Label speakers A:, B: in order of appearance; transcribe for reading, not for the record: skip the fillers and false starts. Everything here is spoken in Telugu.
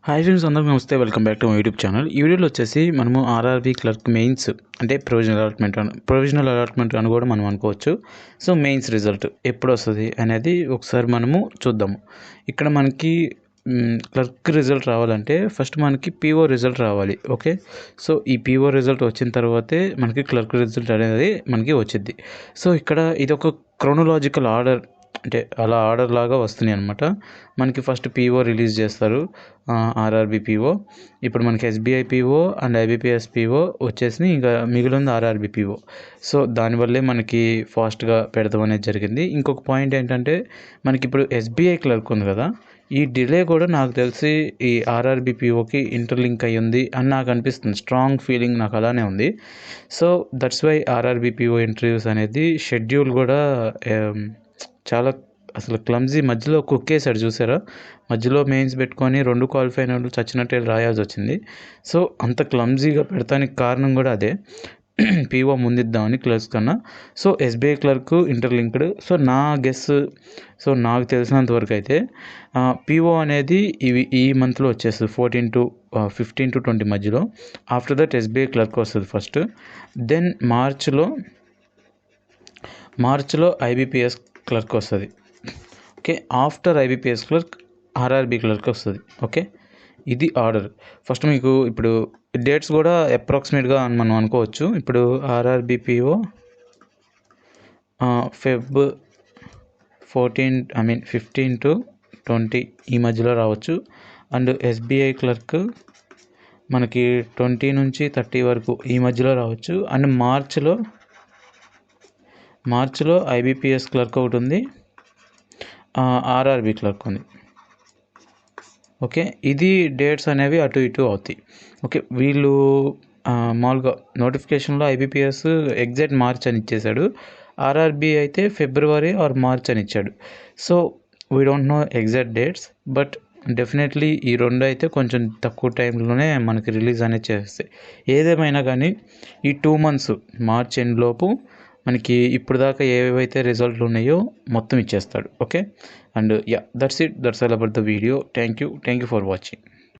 A: హాయ్ ఫ్రెండ్స్, అందరికీ నమస్తే. Welcome back to my YouTube channel. ఈ వీడియోలో వచ్చేసి మనము ఆర్ఆర్బీ క్లర్క్ మెయిన్స్ అంటే ప్రొవిజనల్ అలాట్మెంట్ అని కూడా మనం అనుకోవచ్చు. సో మెయిన్స్ రిజల్ట్ ఎప్పుడు వస్తుంది అనేది ఒకసారి మనము చూద్దాము. ఇక్కడ మనకి క్లర్క్ రిజల్ట్ రావాలంటే ఫస్ట్ మనకి పీఓ రిజల్ట్ రావాలి. ఓకే, సో ఈ పీఓ రిజల్ట్ వచ్చిన తర్వాతే మనకి క్లర్క్ రిజల్ట్ అనేది మనకి వచ్చింది. సో ఇక్కడ ఇది ఒక క్రోనలాజికల్ ఆర్డర్, అంటే అలా ఆర్డర్ లాగా వస్తున్నాయి అనమాట. మనకి ఫస్ట్ పీఓ రిలీజ్ చేస్తారు, ఆర్ఆర్బీ పీఓ. ఇప్పుడు మనకి SBI PO and IBPS PO వచ్చేసి ఇంకా మిగిలింది ఆర్ఆర్బీ పీఓ. సో దానివల్లే మనకి ఫాస్ట్గా పెడతాం అనేది జరిగింది. ఇంకొక పాయింట్ ఏంటంటే మనకి ఇప్పుడు ఎస్బీఐ క్లర్క్ ఉంది కదా, ఈ డిలే కూడా నాకు తెలిసి ఈ ఆర్ఆర్బీ పీఓకి ఇంటర్లింక్ అయ్యి ఉంది అని నాకు అనిపిస్తుంది. స్ట్రాంగ్ ఫీలింగ్ నాకు అలానే ఉంది. So that's why RRB PO interviews అనేది షెడ్యూల్ కూడా చాలా అసలు క్లమ్జీ, మధ్యలో కుక్కేసాడు చూసారా. మధ్యలో మెయిన్స్ పెట్టుకొని 2 క్వాలిఫై అయిన వాళ్ళు చచ్చినట్టే రాయాల్సి వచ్చింది. సో అంత క్లమ్జీగా పెడతానికి కారణం కూడా అదే, పీఓ ముందిద్దామని క్లర్క్స్ కన్నా. So SBI clerk interlinked. So నా గెస్, సో నాకు తెలిసినంత వరకు అయితే పీఓ అనేది ఈ మంత్లో వచ్చేస్తుంది 15 to 20 మధ్యలో. ఆఫ్టర్ దట్ ఎస్బీఐ క్లర్క్ వస్తుంది ఫస్ట్. దెన్ మార్చ్లో ఐబీపీఎస్ క్లర్క్ వస్తుంది. Okay, after IBPS clerk RRB clerk వస్తుంది. ఓకే, ఇది ఆర్డర్. ఫస్ట్ మీకు ఇప్పుడు డేట్స్ కూడా అప్రాక్సిమేట్గా మనం అనుకోవచ్చు. ఇప్పుడు ఆర్ఆర్బీ పీఓ Feb 15 to 20 ఈ మధ్యలో రావచ్చు. అండ్ ఎస్బీఐ క్లర్క్ మనకి 20 నుంచి 30 వరకు ఈ మధ్యలో రావచ్చు. అండ్ మార్చ్లో ఐబీపీఎస్ క్లర్క్ ఒకటి ఉంది, ఆర్ఆర్బీ క్లర్క్ ఉంది. ఓకే, ఇది డేట్స్ అనేవి అటు ఇటు అవుతాయి. ఓకే, వీళ్ళు మామూలుగా నోటిఫికేషన్లో ఐబీపీఎస్ ఎగ్జాక్ట్ మార్చ్ అని ఇచ్చేశాడు, ఆర్ఆర్బీ అయితే ఫిబ్రవరి ఆర్ మార్చ్ అని ఇచ్చాడు. So we don't know exact dates, but definitely ఈ రెండు అయితే కొంచెం తక్కువ టైంలోనే మనకి రిలీజ్ అనేది చేస్తాయి. ఏదేమైనా కానీ ఈ 2 months మార్చ్ ఎండ్ లోపు మనకి ఇప్పుడు దాకా ఏవైతే రిజల్ట్లు ఉన్నాయో మొత్తం ఇచ్చేస్తాడు. Okay, and that's all about the video. Thank you for watching.